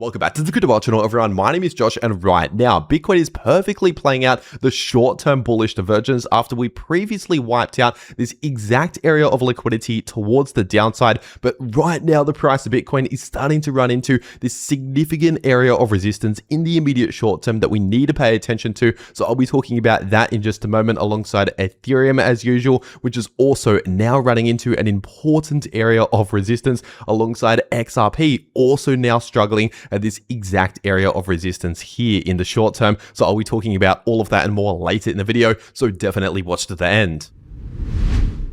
Welcome back to the cryptowrld channel, everyone. My name is Josh, and right now, Bitcoin is perfectly playing out the short-term bullish divergence after we previously wiped out this exact area of liquidity towards the downside. But right now, the price of Bitcoin is starting to run into this significant area of resistance in the immediate short term that we need to pay attention to. So I'll be talking about that in just a moment, alongside Ethereum as usual, which is also now running into an important area of resistance, alongside XRP, also now struggling at this exact area of resistance here in the short term. So I'll be talking about all of that and more later in the video, so definitely watch to the end.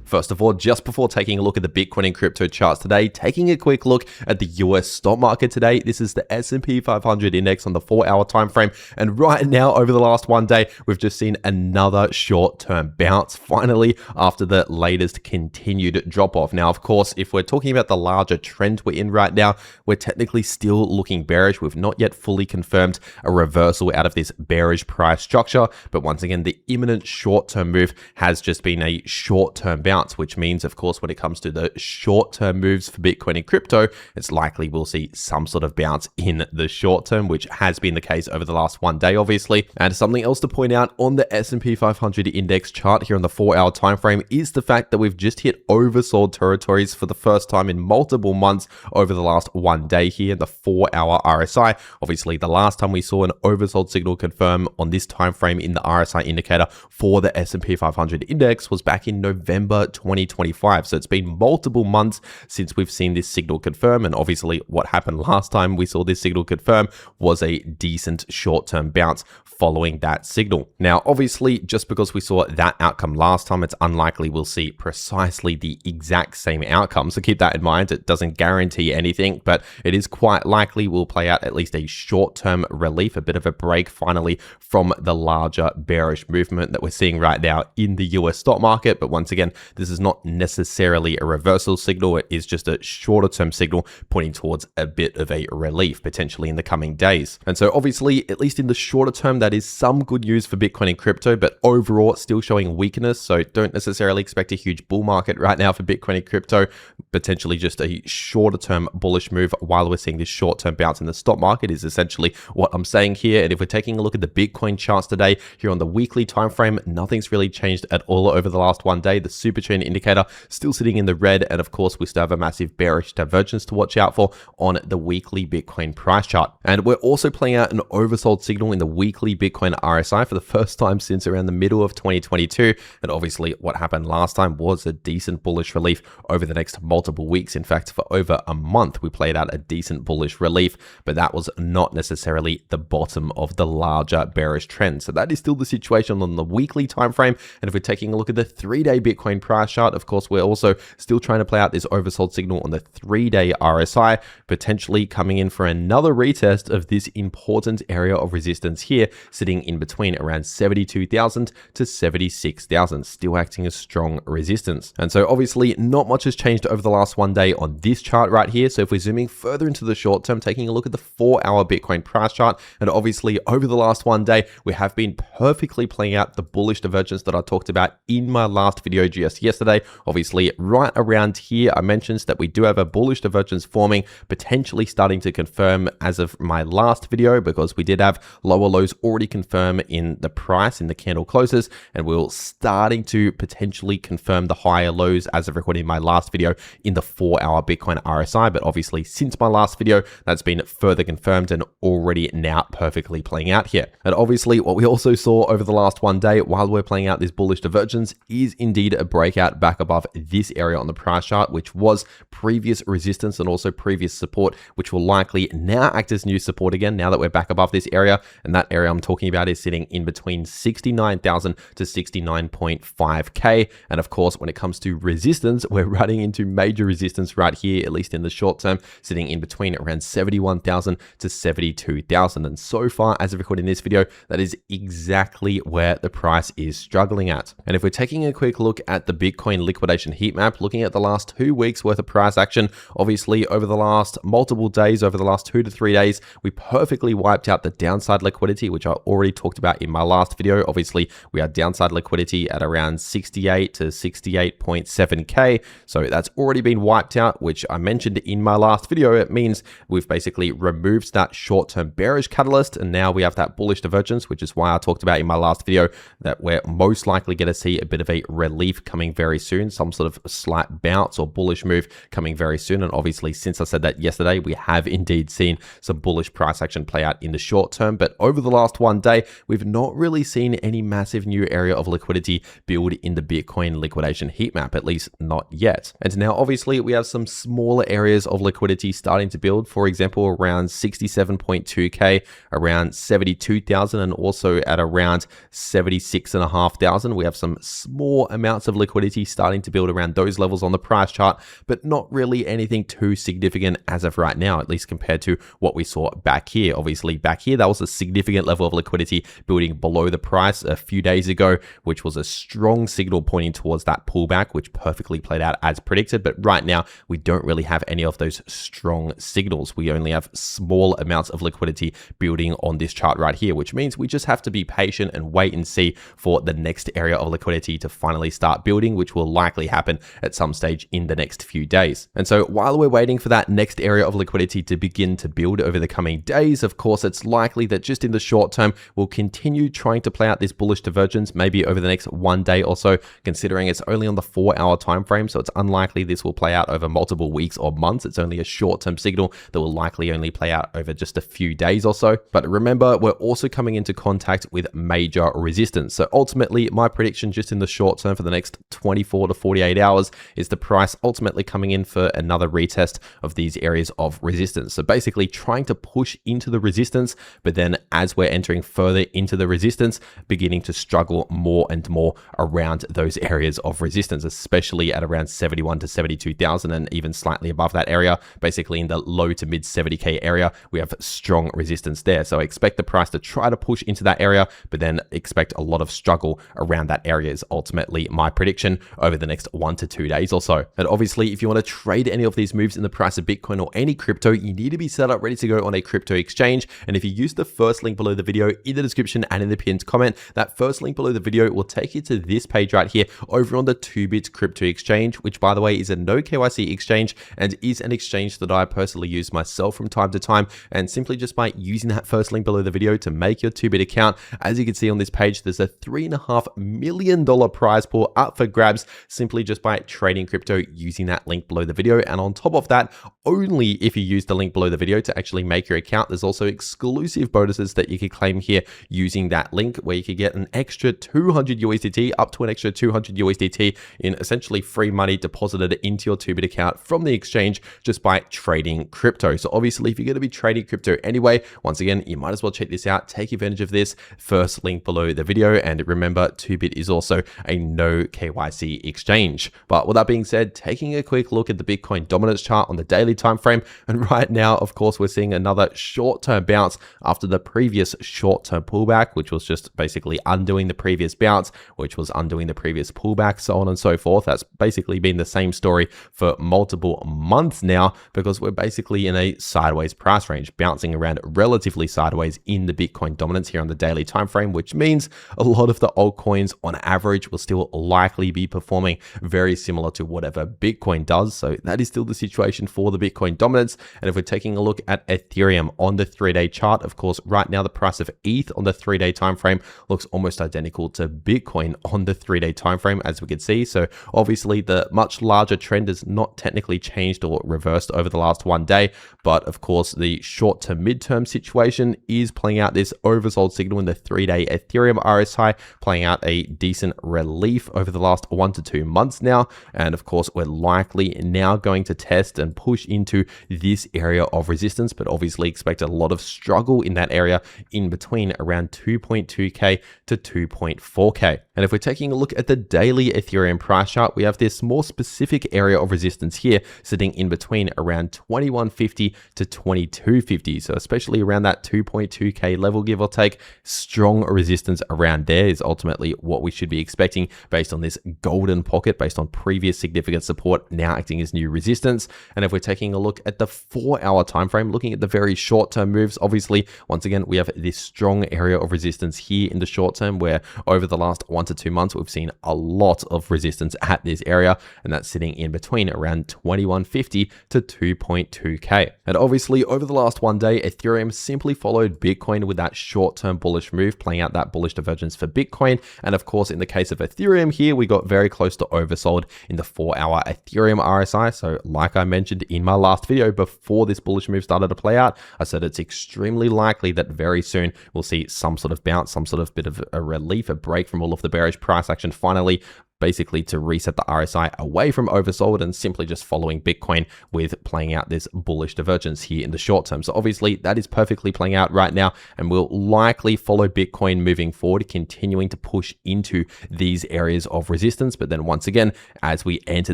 First of all, just before taking a look at the Bitcoin and crypto charts today, taking a quick look at the US stock market today. This is the S&P 500 index on the 4-hour time frame, and right now, over the last one day, we've just seen another short-term bounce, finally, after the latest continued drop-off. Now, of course, if we're talking about the larger trend we're in right now, we're technically still looking bearish. We've not yet fully confirmed a reversal out of this bearish price structure, but once again, the imminent short-term move has just been a short-term bounce, which means, of course, when it comes to the short-term moves for Bitcoin and crypto, it's likely we'll see some sort of bounce in the short term, which has been the case over the last one day, obviously. And something else to point out on the S&P 500 index chart here on the 4-hour time frame is the fact that we've just hit oversold territories for the first time in multiple months over the last one day here in the 4-hour RSI. Obviously, the last time we saw an oversold signal confirm on this time frame in the RSI indicator for the S&P 500 index was back in November 2025. So it's been multiple months since we've seen this signal confirm, and obviously what happened last time we saw this signal confirm was a decent short-term bounce following that signal. Now, obviously, just because we saw that outcome last time, it's unlikely we'll see precisely the exact same outcome. So keep that in mind. It doesn't guarantee anything, but it is quite likely we'll play out at least a short-term relief, a bit of a break finally from the larger bearish movement that we're seeing right now in the US stock market. But once again, this is not necessarily a reversal signal. It is just a shorter term signal pointing towards a bit of a relief potentially in the coming days. And so obviously, at least in the shorter term, that is some good news for Bitcoin and crypto, but overall still showing weakness. So don't necessarily expect a huge bull market right now for Bitcoin and crypto, potentially just a shorter term bullish move while we're seeing this short term bounce in the stock market is essentially what I'm saying here. And if we're taking a look at the Bitcoin charts today here on the weekly time frame, nothing's really changed at all over the last one day. The super indicator still sitting in the red, and of course we still have a massive bearish divergence to watch out for on the weekly Bitcoin price chart. And we're also playing out an oversold signal in the weekly Bitcoin RSI for the first time since around the middle of 2022. And obviously what happened last time was a decent bullish relief over the next multiple weeks. In fact, for over a month we played out a decent bullish relief, but that was not necessarily the bottom of the larger bearish trend. So that is still the situation on the weekly time frame. And if we're taking a look at the 3-day Bitcoin price chart, of course, we're also still trying to play out this oversold signal on the 3-day RSI, potentially coming in for another retest of this important area of resistance here, sitting in between around 72,000 to 76,000, still acting as strong resistance. And so obviously not much has changed over the last one day on this chart right here. So if we're zooming further into the short term, taking a look at the 4-hour Bitcoin price chart, and obviously over the last one day, we have been perfectly playing out the bullish divergence that I talked about in my last video just yesterday. Obviously, right around here, I mentioned that we do have a bullish divergence forming, potentially starting to confirm as of my last video, because we did have lower lows already confirm in the price in the candle closes, and we're starting to potentially confirm the higher lows as of recording my last video in the 4-hour Bitcoin RSI. But obviously, since my last video, that's been further confirmed and already now perfectly playing out here. And obviously, what we also saw over the last one day while we're playing out this bullish divergence is indeed a breakout back above this area on the price chart, which was previous resistance and also previous support, which will likely now act as new support again now that we're back above this area. And that area I'm talking about is sitting in between 69,000 to 69.5k. And of course, when it comes to resistance, we're running into major resistance right here, at least in the short term, sitting in between around 71,000 to 72,000. And so far, as of recording this video, that is exactly where the price is struggling at. And if we're taking a quick look at the Bitcoin liquidation heat map, looking at the last 2 weeks worth of price action. Obviously, over the last multiple days, over the last 2 to 3 days, we perfectly wiped out the downside liquidity, which I already talked about in my last video. Obviously, we had downside liquidity at around 68 to 68.7k. So that's already been wiped out, which I mentioned in my last video. It means we've basically removed that short-term bearish catalyst, and now we have that bullish divergence, which is why I talked about in my last video that we're most likely going to see a bit of a relief coming very soon, some sort of slight bounce or bullish move coming very soon. And obviously, since I said that yesterday, we have indeed seen some bullish price action play out in the short term. But over the last 1 day, we've not really seen any massive new area of liquidity build in the Bitcoin liquidation heat map, at least not yet. And now obviously we have some smaller areas of liquidity starting to build, for example, around 67.2k, around 72,000, and also at around 76,500. We have some small amounts of liquidity starting to build around those levels on the price chart, but not really anything too significant as of right now, at least compared to what we saw back here. Obviously back here, that was a significant level of liquidity building below the price a few days ago, which was a strong signal pointing towards that pullback, which perfectly played out as predicted. But right now, we don't really have any of those strong signals. We only have small amounts of liquidity building on this chart right here, which means we just have to be patient and wait and see for the next area of liquidity to finally start building, which will likely happen at some stage in the next few days. And so while we're waiting for that next area of liquidity to begin to build over the coming days, of course, it's likely that just in the short term, we'll continue trying to play out this bullish divergence, maybe over the next 1 day or so, considering it's only on the 4-hour time frame. So it's unlikely this will play out over multiple weeks or months. It's only a short-term signal that will likely only play out over just a few days or so. But remember, we're also coming into contact with major resistance. So ultimately, my prediction just in the short term for the next 24 to 48 hours is the price ultimately coming in for another retest of these areas of resistance. So basically trying to push into the resistance, but then as we're entering further into the resistance, beginning to struggle more and more around those areas of resistance, especially at around 71 to 72,000 and even slightly above that area, basically in the low to mid 70k area, we have strong resistance there. So I expect the price to try to push into that area, but then expect a lot of struggle around that area is ultimately my prediction over the next 1 to 2 days or so. And obviously, if you want to trade any of these moves in the price of Bitcoin or any crypto, you need to be set up ready to go on a crypto exchange. And if you use the first link below the video in the description and in the pinned comment, that first link below the video will take you to this page right here over on the 2bit crypto exchange, which by the way is a no KYC exchange and is an exchange that I personally use myself from time to time. And simply just by using that first link below the video to make your 2bit account, as you can see on this page, there's a $3.5 million prize pool up for grabs simply just by trading crypto using that link below the video. And on top of that, only if you use the link below the video to actually make your account, there's also exclusive bonuses that you can claim here using that link, where you could get an extra 200 USDT, up to an extra 200 USDT in essentially free money deposited into your 2bit account from the exchange just by trading crypto. So obviously, if you're going to be trading crypto anyway, once again, you might as well check this out. Take advantage of this first link below the video. And remember, 2bit is also a no KYC exchange. But with that being said, taking a quick look at the Bitcoin dominance chart on the daily time frame, and right now, of course, we're seeing another short-term bounce after the previous short-term pullback, which was just basically undoing the previous bounce, which was undoing the previous pullback, so on and so forth. That's basically been the same story for multiple months now, because we're basically in a sideways price range, bouncing around relatively sideways in the Bitcoin dominance here on the daily time frame, which means a lot of the altcoins on average will still likely be performing very similar to whatever Bitcoin does. So that is still the situation for the Bitcoin dominance. And if we're taking a look at Ethereum on the 3-day chart, of course, right now the price of ETH on the 3-day time frame looks almost identical to Bitcoin on the 3-day time frame, as we can see. So obviously the much larger trend has not technically changed or reversed over the last 1 day, but of course the short to midterm situation is playing out this oversold signal in the 3-day Ethereum RSI, playing out a decent relief over the last 1 to 2 months now. And of course, we're likely now going to test and push into this area of resistance, but obviously expect a lot of struggle in that area in between around 2.2k to 2.4k. And if we're taking a look at the daily Ethereum price chart, we have this more specific area of resistance here sitting in between around 2150 to 2250. So especially around that 2.2k level, give or take, strong resistance around there is ultimately what we should be expecting based on this golden pocket, based on previous significant support now acting as new resistance. And if we're taking a look at the 4-hour time frame, looking at the very short-term moves, obviously, once again, we have this strong area of resistance here in the short term, where over the last 1 to 2 months, we've seen a lot of resistance at this area, and that's sitting in between around 2150 to 2.2k. And obviously, over the last 1 day, Ethereum simply followed Bitcoin with that short-term bullish move, playing out that bullish divergence for Bitcoin. And of course, in the case of Ethereum here, we got very close to oversold in the 4-hour Ethereum RSI. So like I mentioned in my last video, before this bullish move started to play out, I said it's extremely likely that very soon we'll see some sort of bounce, some sort of bit of a relief, a break from all of the bearish price action finally, basically to reset the RSI away from oversold and simply just following Bitcoin with playing out this bullish divergence here in the short term. So obviously that is perfectly playing out right now, and will likely follow Bitcoin moving forward, continuing to push into these areas of resistance. But then once again, as we enter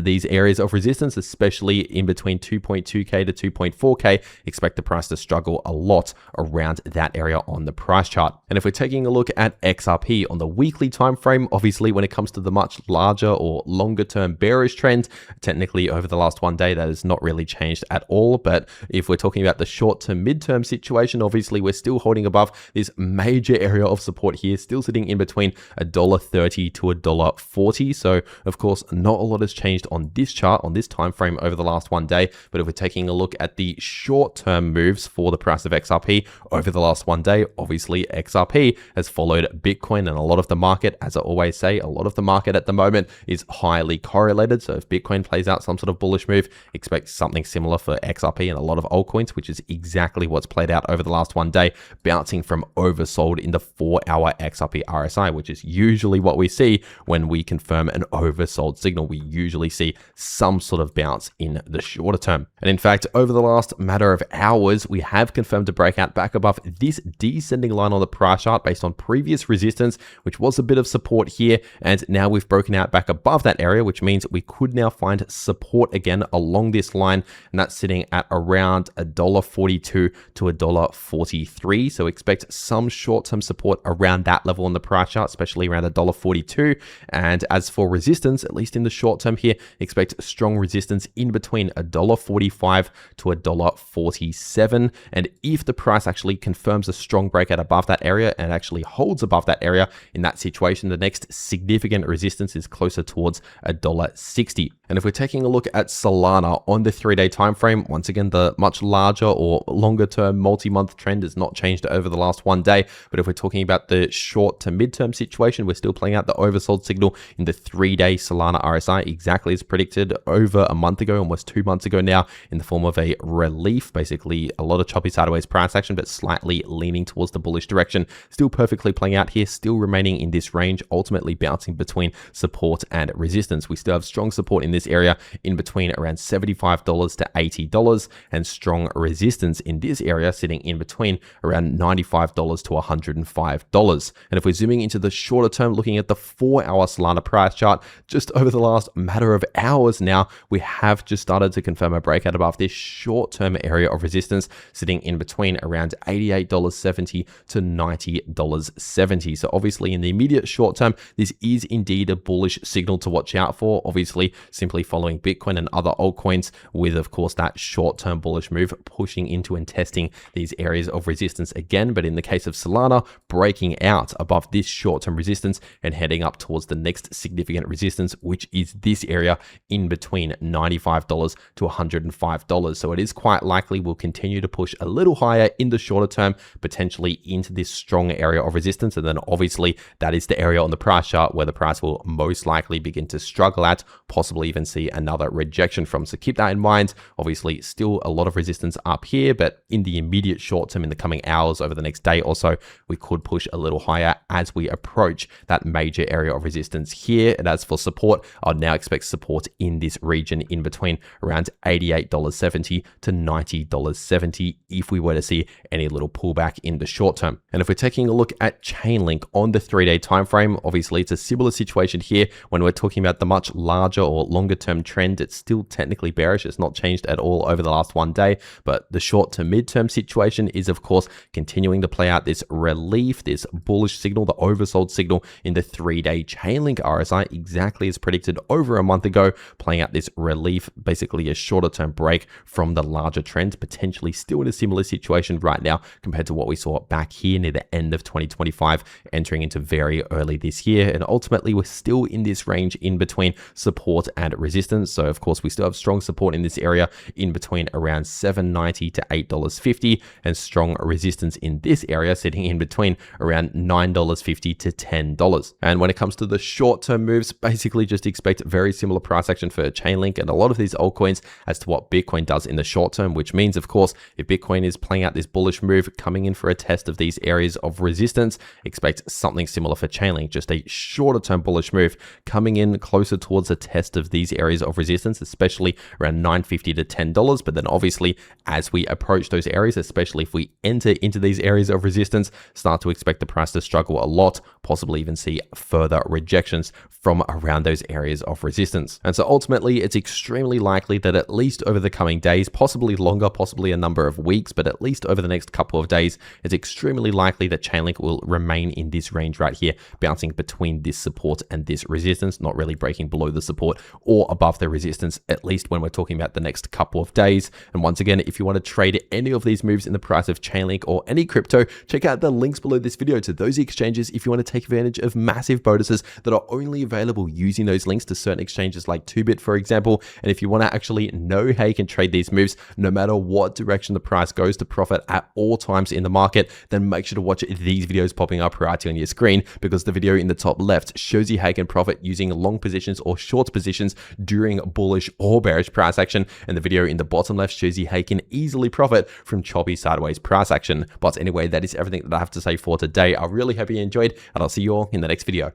these areas of resistance, especially in between 2.2k to 2.4k, expect the price to struggle a lot around that area on the price chart. And if we're taking a look at XRP on the weekly time frame, obviously when it comes to the much larger or longer term bearish trend, technically over the last 1 day, that has not really changed at all. But if we're talking about the short term midterm situation, obviously we're still holding above this major area of support here, still sitting in between $1.30 to $1.40. So of course, not a lot has changed on this chart, on this time frame over the last 1 day. But if we're taking a look at the short term moves for the price of XRP over the last 1 day, obviously XRP has followed Bitcoin, and a lot of the market, as I always say, a lot of the market at the moment is highly correlated. So if Bitcoin plays out some sort of bullish move, expect something similar for XRP and a lot of altcoins, which is exactly what's played out over the last 1 day, bouncing from oversold in the 4-hour XRP RSI, which is usually what we see when we confirm an oversold signal. We usually see some sort of bounce in the shorter term. And in fact, over the last matter of hours, we have confirmed a breakout back above this descending line on the price chart based on previous resistance, which was a bit of support here. And now we've broken out back above that area, which means we could now find support again along this line, and that's sitting at around $1.42 to $1.43. So expect some short-term support around that level on the price chart, especially around $1.42. And as for resistance, at least in the short term here, expect strong resistance in between $1.45 to $1.47. And if the price actually confirms a strong breakout above that area and actually holds above that area, in that situation, the next significant resistance is closer towards $1.60. And if we're taking a look at Solana on the 3-day time frame, once again, the much larger or longer term multi-month trend has not changed over the last 1 day. But if we're talking about the short to mid-term situation, we're still playing out the oversold signal in the 3-day Solana RSI, exactly as predicted over a month ago, almost 2 months ago now, in the form of a relief, basically a lot of choppy sideways price action, but slightly leaning towards the bullish direction. Still perfectly playing out here, still remaining in this range, ultimately bouncing between support and resistance. We still have strong support in this area in between around $75 to $80, and strong resistance in this area sitting in between around $95 to $105. And if we're zooming into the shorter term, looking at the 4-hour Solana price chart, just over the last matter of hours now, we have just started to confirm a breakout above this short-term area of resistance, sitting in between around $88.70 to $90.70. So obviously in the immediate short term, this is indeed a bullish signal to watch out for, obviously simply following Bitcoin and other altcoins, with of course that short-term bullish move pushing into and testing these areas of resistance again. But in the case of Solana, breaking out above this short-term resistance and heading up towards the next significant resistance, which is this area in between $95 to $105. So it is quite likely we'll continue to push a little higher in the shorter term, potentially into this strong area of resistance. And then obviously that is the area on the price chart where the price will most most likely begin to struggle at, possibly even see another rejection from. So keep that in mind. Obviously, still a lot of resistance up here, but in the immediate short term, in the coming hours, over the next day or so, we could push a little higher as we approach that major area of resistance here. And as for support, I'd now expect support in this region in between around $88.70 to $90.70 if we were to see any little pullback in the short term. And if we're taking a look at Chainlink on the 3-day time frame, obviously it's a similar situation here. When we're talking about the much larger or longer term trend, it's still technically bearish. It's not changed at all over the last one day, but the short to mid-term situation is of course continuing to play out this relief, this bullish signal, the oversold signal in the 3-day Chainlink RSI, exactly as predicted over a month ago, playing out this relief, basically a shorter term break from the larger trend, potentially still in a similar situation right now compared to what we saw back here near the end of 2025, entering into very early this year. And ultimately, we're still in this range in between support and resistance. So of course, we still have strong support in this area in between around $7.90 to $8.50, and strong resistance in this area sitting in between around $9.50 to $10. And when it comes to the short-term moves, basically just expect very similar price action for Chainlink and a lot of these altcoins as to what Bitcoin does in the short term, which means, of course, if Bitcoin is playing out this bullish move, coming in for a test of these areas of resistance, expect something similar for Chainlink, just a shorter term bullish move coming in closer towards a test of these areas of resistance, especially around $9.50 to $10. But then obviously, as we approach those areas, especially if we enter into these areas of resistance, start to expect the price to struggle a lot, possibly even see further rejections from around those areas of resistance. And so ultimately, it's extremely likely that at least over the coming days, possibly longer, possibly a number of weeks, but at least over the next couple of days, it's extremely likely that Chainlink will remain in this range right here, bouncing between this support and this resistance, not really breaking below the support or above the resistance, at least when we're talking about the next couple of days. And once again, if you want to trade any of these moves in the price of Chainlink or any crypto, check out the links below this video to those exchanges if you want to take advantage of massive bonuses that are only available using those links to certain exchanges like 2bit, for example. And if you want to actually know how you can trade these moves, no matter what direction the price goes, to profit at all times in the market, then make sure to watch these videos popping up right here on your screen, because the video in the top left shows you how you can profit using long positions or short positions during bullish or bearish price action, and the video in the bottom left shows you how you can easily profit from choppy sideways price action. But anyway, that is everything that I have to say for today. I really hope you enjoyed, and I'll see you all in the next video.